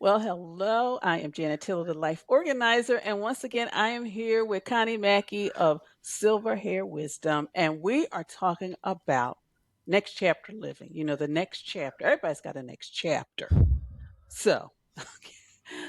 Well, hello. I am Janet Tiller, the Life Organizer, and once again, I am here with Connie Mackey of Silverhairwisdom, and we are talking about next chapter living. You know, the next chapter. Everybody's got a next chapter. So,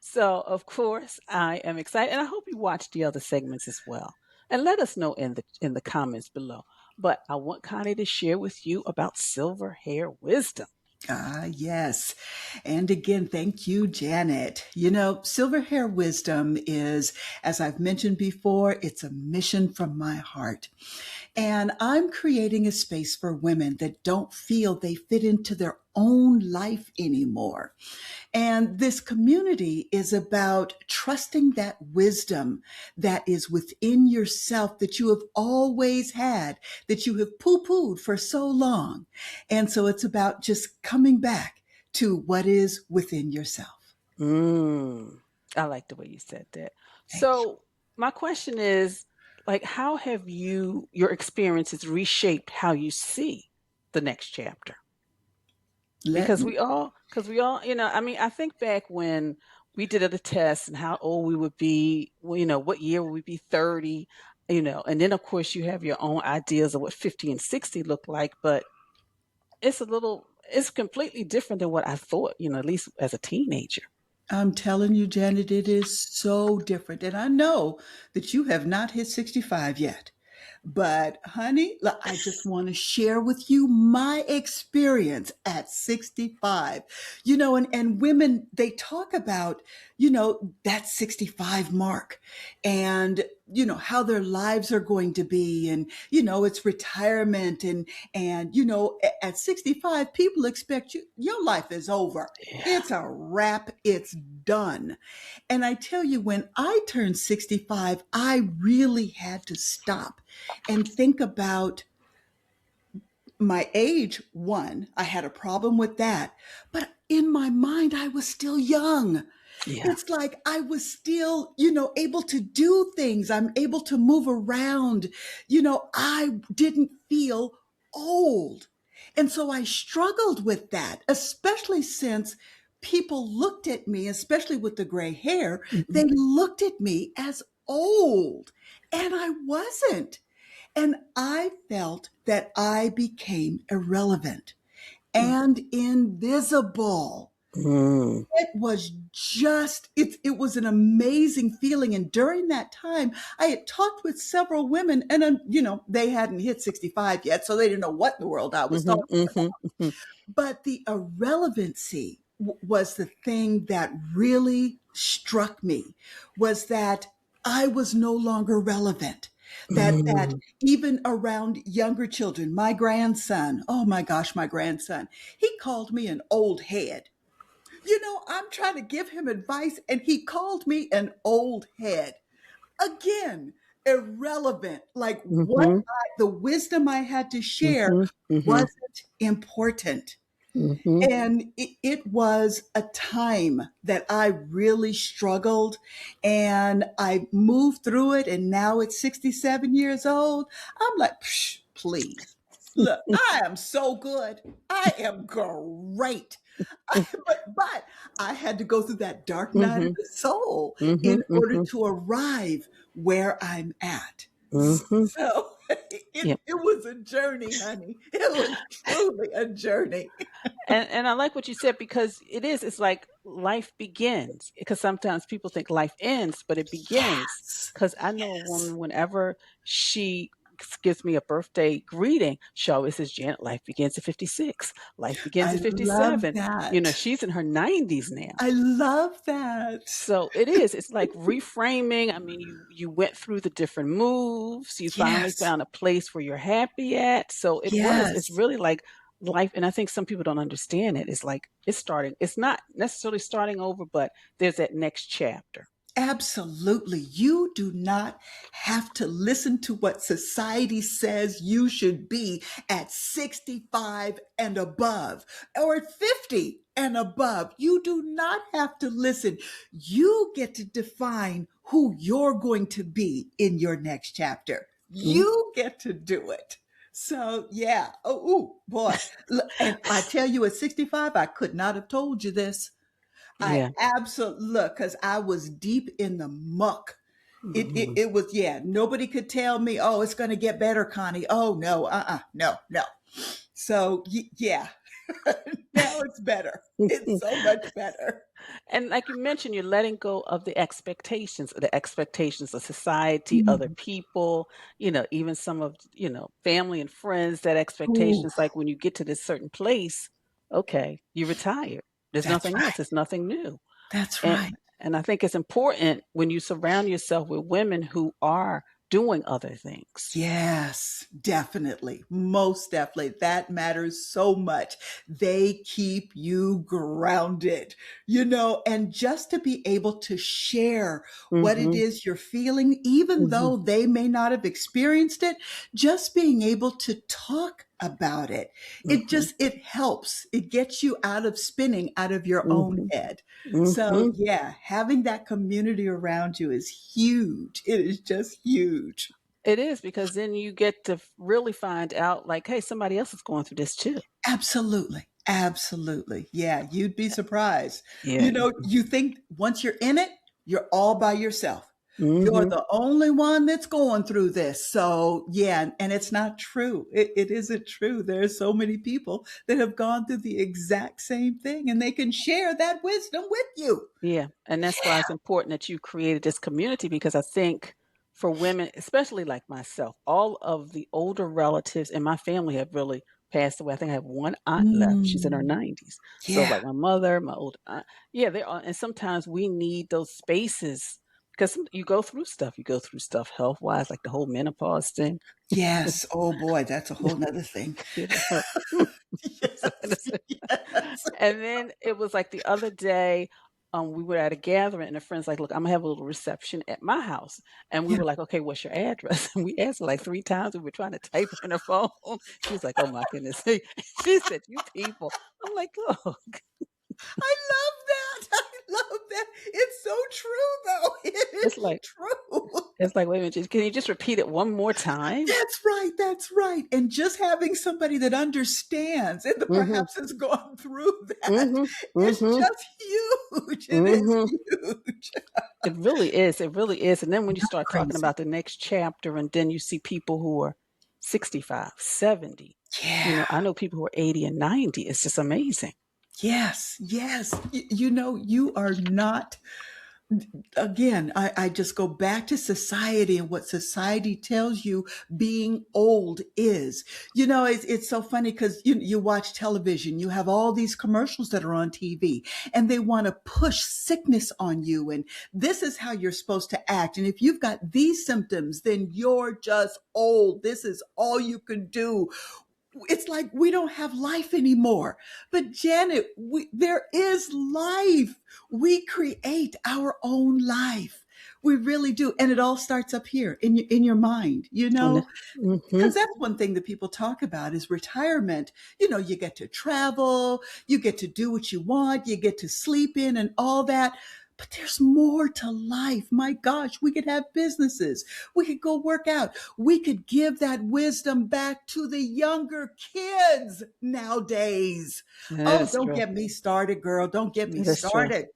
so of course, I am excited, and I hope you watch the other segments as well, and let us know in the comments below. But I want Connie to share with you about silver hair wisdom. Ah, yes. And again, thank you, Janet. Silver Hair Wisdom is, as I've mentioned before, it's a mission from my heart. And I'm creating a space for women that don't feel they fit into their own life anymore. And this community is about trusting that wisdom that is within yourself that you have always had, that you have poo-pooed for so long. And so it's about just coming back to what is within yourself. Mm, I like the way you said that. Thank you. So my question is, like, how have your experiences reshaped how you see the next chapter? Let me Because we all, I mean, I think back when we did the test and how old we would be, well, what year would we be 30, and then of course you have your own ideas of what 50 and 60 look like, but it's completely different than what I thought, at least as a teenager. I'm telling you, Janet, it is so different. And I know that you have not hit 65 yet. But honey, I just want to share with you my experience at 65. And women, they talk about, that 65 mark and, how their lives are going to be. And, it's retirement. And, at 65, people expect your life is over. Yeah. It's a wrap. It's done. And I tell you, when I turned 65, I really had to stop and think about my age. One, I had a problem with that. But in my mind, I was still young. Yeah. It's like I was still, able to do things. I'm able to move around. I didn't feel old. And so I struggled with that, especially since people looked at me, especially with the gray hair, Mhm. they looked at me as old, and I wasn't. And I felt that I became irrelevant and invisible. Mm. It was an amazing feeling. And during that time, I had talked with several women, and, they hadn't hit 65 yet, so they didn't know what in the world I was Mhm, talking about. mhm, mhm. But the irrelevancy was the thing that really struck me, was that I was no longer relevant. That Mm. even around younger children, my grandson, oh my gosh, my grandson, he called me an old head. I'm trying to give him advice, and he called me an old head. Again, irrelevant. Like Mhm, the wisdom I had to share mhm, mhm, wasn't important. mhm. And it was a time that I really struggled, and I moved through it. And now at 67 years old, I'm like, psh, please. Look, I am so good. I am great. But I had to go through that dark night of Mhm, the soul mhm, in order mhm, to arrive where I'm at. mhm. So Yeah. it was a journey, honey. It was truly a journey. And I like what you said because it's like life begins. Because sometimes people think life ends, but it begins. Yes. Because I know a Yes. woman, whenever she gives me a birthday greeting, she always says, Janet, life begins at 56. Life begins I at love 57. that. She's in her 90s now. I love that. So it is. It's like reframing. I mean, you went through the different moves. You finally Yes. found a place where you're happy at. So it was. It's Yes. really like life. And I think some people don't understand it. It's like it's starting. It's not necessarily starting over, but there's that next chapter. Absolutely. You do not have to listen to what society says you should be at 65 and above, or at 50 and above. You do not have to listen. You get to define who you're going to be in your next chapter. Mm. You get to do it. So, yeah. Oh, ooh, boy. And I tell you, at 65, I could not have told you this. I Yeah. absolutely look because I was deep in the muck. Mhm. It was, yeah, nobody could tell me, oh, it's going to get better, Connie. Oh, no, no, no. So, yeah, now it's better. It's so much better. And like you mentioned, you're letting go of the expectations of society, other Mm. people, even some of, family and friends, that Ooh, expectations, like when you get to this certain place, okay, you're retired. There's that's nothing right. else. There's nothing new. That's And right. and I think it's important when you surround yourself with women who are doing other things. Yes, definitely. Most definitely. That matters so much. They keep you grounded, and just to be able to share what it Mhm. is you're feeling, even Mhm. though they may not have experienced it, just being able to talk about it. Mhm. It helps. It gets you out of spinning out of your own Mhm. head. So, Mhm. yeah, having that community around you is huge. It is just huge. It is because then you get to really find out like, hey, somebody else is going through this too. Absolutely. Absolutely. Yeah, you'd be surprised. Yeah. You think once you're in it, you're all by yourself. You're Mhm. the only one that's going through this. So, yeah, and it's not true. It isn't true. There are so many people that have gone through the exact same thing and they can share that wisdom with you. Yeah, and that's why it's important that you created this community because I think for women, especially like myself, all of the older relatives in my family have really passed away. I think I have one aunt left. She's in her Mm, 90s. So yeah. like my mother, my old aunt, yeah, they are. And sometimes we need those spaces because you go through stuff. You go through stuff health wise, like the whole menopause thing. Yes. Oh boy, that's a whole nother thing. You Yes. know. Yes. And then it was like the other day, we were at a gathering and a friend's like, "Look, Imma have a little reception at my house." And we Yeah. were like, "Okay, what's your address?" And we asked her like 3 times. We were trying to type it in her phone. She was like, "Oh my goodness." She said, "You people." I'm like, "Look." I love that. I love that. It's so true, though. It It's is like true. it's like, "Wait a minute, just can you just repeat it one more time?" That's right. That's right. And just having somebody that understands and that Mhm. perhaps has gone through that Mhm. is Mhm. just huge. It is Mhm. huge. It really is, it really is, and then when you start talking Crazy. about the next chapter and then you see people who are 65, 70, Yeah. I know people who are 80 and 90, it's just amazing. Yes. Yes. You are not again, I just go back to society and what society tells you being old is. It's so funny because you watch television, you have all these commercials that are on TV, and they want to push sickness on you. And this is how you're supposed to act. And if you've got these symptoms, then you're just old. This is all you can do. It's like we don't have life anymore. But Janet, there is life. We create our own life. We really do. And it all starts up here in your mind, And because mhm, that's one thing that people talk about is retirement. You get to travel, you get to do what you want, you get to sleep in and all that. But there's more to life. My gosh, we could have businesses. We could go work out. We could give that wisdom back to the younger kids nowadays. that Oh, is don't true. get me started, girl. Don't get me That is true. started.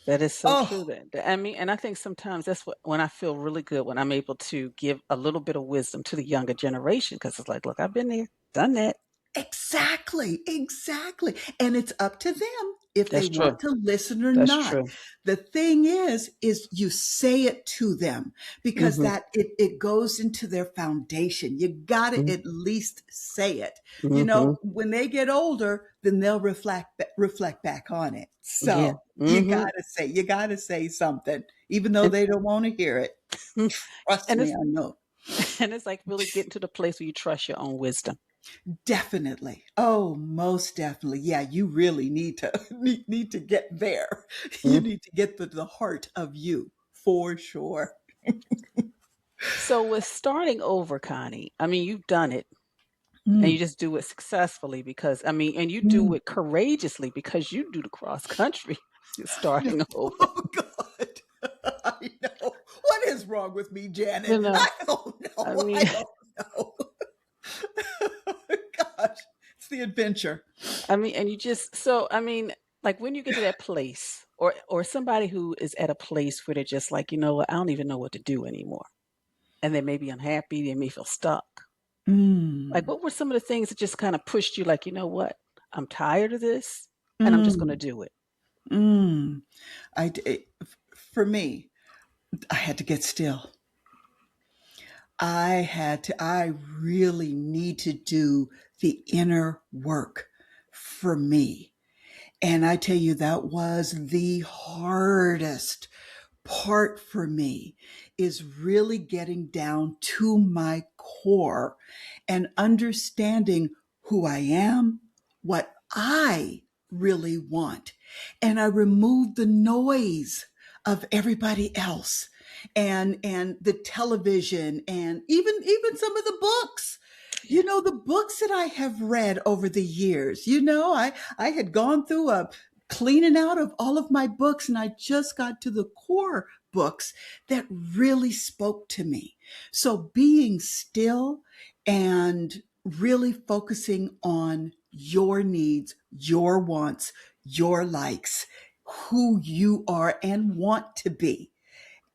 That is so Oh, true I mean, and I think sometimes that's when I feel really good when I'm able to give a little bit of wisdom to the younger generation because it's like, "Look, I've been there, done that." exactly, exactly. And it's up to them if they That's true. want to listen or That's not. true. The thing is you say it to them because Mhm, that it goes into their foundation. You got to mm, at least say it. mhm, When they get older, then they'll reflect back on it. yeah, So mhm. you got to say something, even though they don't want to hear it. Trust And me, it's I know. and it's like really getting to the place where you trust your own wisdom. Definitely. Oh, most definitely. Yeah, you really need to need to get there. You Mm. need to get to the heart of you for sure. So with starting over, Connie, I mean, you've done it and you Mm. just do it successfully because I mean, and you do Mm. it courageously because you do the cross country. You're starting over. Oh God. I know. What is wrong with me, You Janet? know, I don't I know. mean, I don't know. Gosh, it's the adventure. I mean, and you just so I mean, like when you get to that place or somebody who is at a place where they're just like, you know what, I don't even know what to do anymore. And they may be unhappy, they may feel stuck. Like, Mm, what were some of the things that just kind of pushed you, like, you know what, I'm tired of this and I'm just going to mm, do it? mm. For me, I had to get still. I really need to do the inner work for me. And I tell you, that was the hardest part for me, is really getting down to my core and understanding who I am, what I really want. And I removed the noise of everybody else, and the television, and even some of the books. Yeah. The books that I have read over the years. I had gone through a cleaning out of all of my books, and I just got to the core books that really spoke to me. So being still and really focusing on your needs, your wants, your likes, who you are and want to be,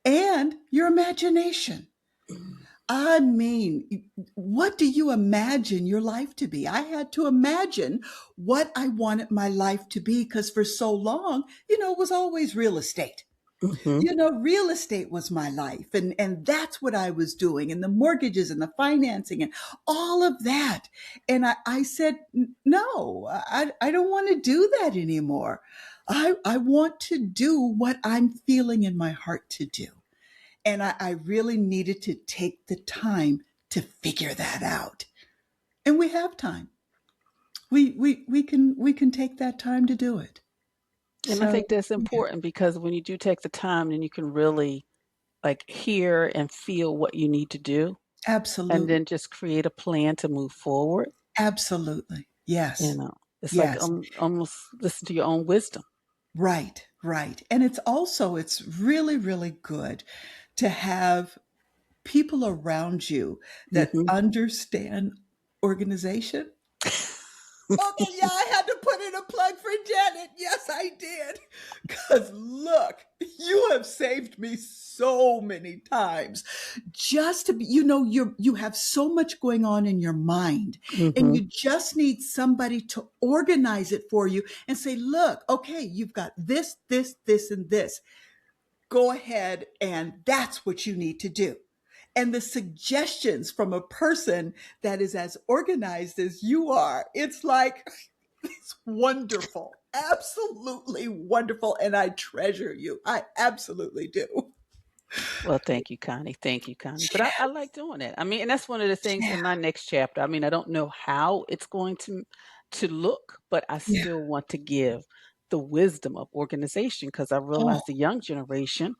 and your imagination. Mm, I mean, what do you imagine your life to be? I had to imagine what I wanted my life to be, because for so long, it was always real estate. mhm, Real estate was my life, and that's what I was doing, and the mortgages and the financing and all of that. And I said, no, I don't want to do that anymore. I want to do what I'm feeling in my heart to do. And I really needed to take the time to figure that out. And we have time. We can take that time to do it. and I So think that's yeah, important because when you do take the time, then you can really, like, hear and feel what you need to do, and absolutely. then just create a plan to move forward, Absolutely. you Yes. know? It's like, Yes. almost listen to your own wisdom. Right. Right. And it's really, really good to have people around you that Mhm. understand organization. Okay, yeah, I had to put in a plug for Janet. Yes, I did. Because look, you have saved me so many times. Just to be, you have so much going on in your mind, and Mhm. you just need somebody to organize it for you and say, look, okay, you've got this, this, this, and this. Go ahead, and that's what you need to do. And the suggestions from a person that is as organized as you are, it's like, it's wonderful. Absolutely wonderful. And I treasure you. I absolutely do. Well, thank you, Connie. Thank you, Connie. But I like doing it. I mean, and that's one of the things Yeah. in my next chapter. I mean, I don't know how it's going to look, but I Yeah. still want to give the wisdom of organization because I Oh, realize the young generation,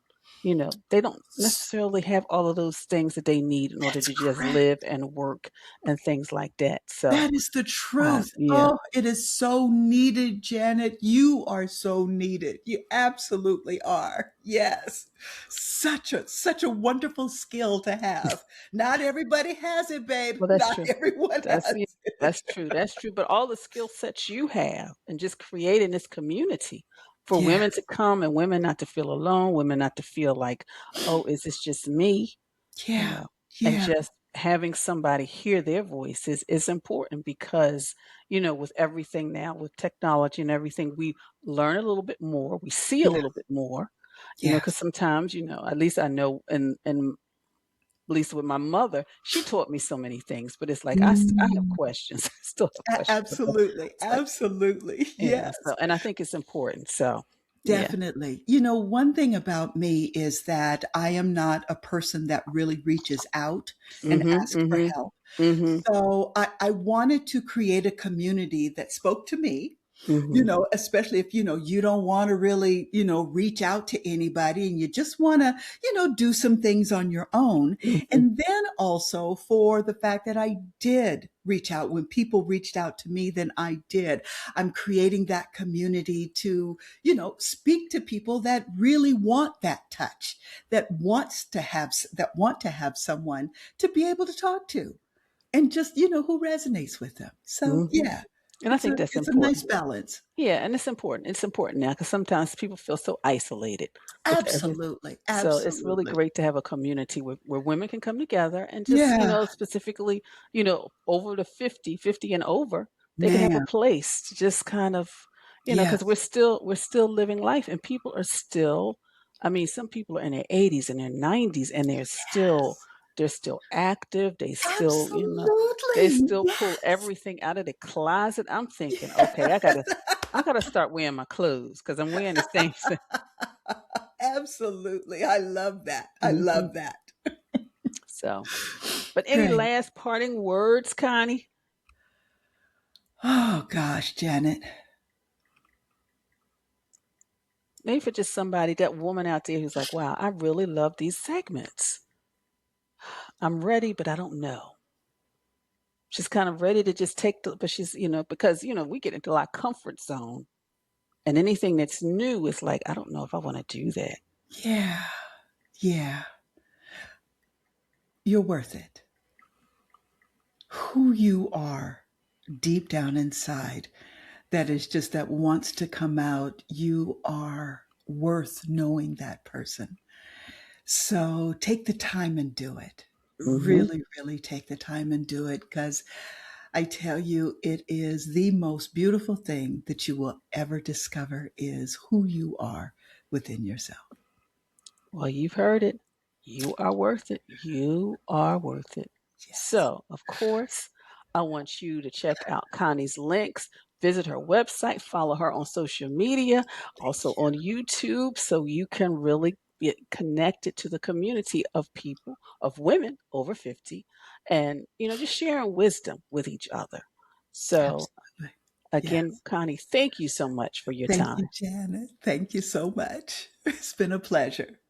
they don't necessarily have all of those things that they need in order that's to just correct. live and work and things like that. So, That is the truth. yeah. Oh, it is so needed, Janet. You are so needed. You absolutely are. Yes. Such a wonderful skill to have. Not everybody has it, babe. Well, that's Not true. everyone That's has yeah, it. that's true, that's true, but all the skill sets you have and just creating this community for Yeah. women to come and women not to feel alone, women not to feel like, "Oh, is this just me?" You Yeah. know, and Yeah. just having somebody hear their voices is important because, with everything now, with technology and everything, we learn a little bit more, we see a Yeah. little bit more, Yes. because sometimes, at least I know in at least with my mother, she taught me so many things, but it's like I have Mm. questions. I still have questions about Absolutely. so Absolutely. yeah, Yes. so and I think it's important, so yeah. Definitely. One thing about me is that I am not a person that really reaches out and Mhm, asks for mhm, help. mhm, So I wanted to create a community that spoke to me, mhm, especially if, you don't want to really, reach out to anybody, and you just want to, do some things on your own. mhm, And then also for the fact that I did reach out. When people reached out to me, then I did. I'm creating that community to, speak to people that really want that touch, that want to have someone to be able to talk to, and just, who resonates with them. So mhm. yeah. And I think that's It's a nice important. balance. Yeah, and it's important. It's important now because sometimes people feel so isolated with everything. Absolutely, So it's really absolutely. great to have a community where women can come together and just, Yeah, specifically, over the 50 and over, they can have a man, place to just kind of, because yes. we're still living life and people are still, I mean, some people are in their 80s and their 90s and Yes. they're still active. They Absolutely, still pull yes. everything out of the closet. I'm thinking, okay, Yes. I gotta start wearing my clothes because I'm wearing the same thing. Absolutely, I love that, I Mhm. love that. So, but any Great. last parting words, Connie? Oh gosh, Janet. Maybe for just somebody, that woman out there who's like, wow, I really love these segments. I'm ready, but I don't know. She's kind of ready to just but she's, because, we get into our comfort zone and anything that's new is like, I don't know if I want to do that. Yeah, yeah, you're worth it. Who you are deep down inside, that is just that wants to come out, you are worth knowing that person. So take the time and do it. Hmm. Really, really take the time and do it because I tell you, it is the most beautiful thing that you will ever discover is who you are within yourself. Well, you've heard it. You are worth it. You are worth it. Yes, So, of course, I want you to check out Connie's links, visit her website, follow her on social media, thank also on YouTube, so you can really get connected to the community of people, of women over 50, and, just sharing wisdom with each other. you. So, Absolutely. again, Yes. Connie, thank you so much for your Thank you, time. Janet. Thank you so much. It's been a pleasure.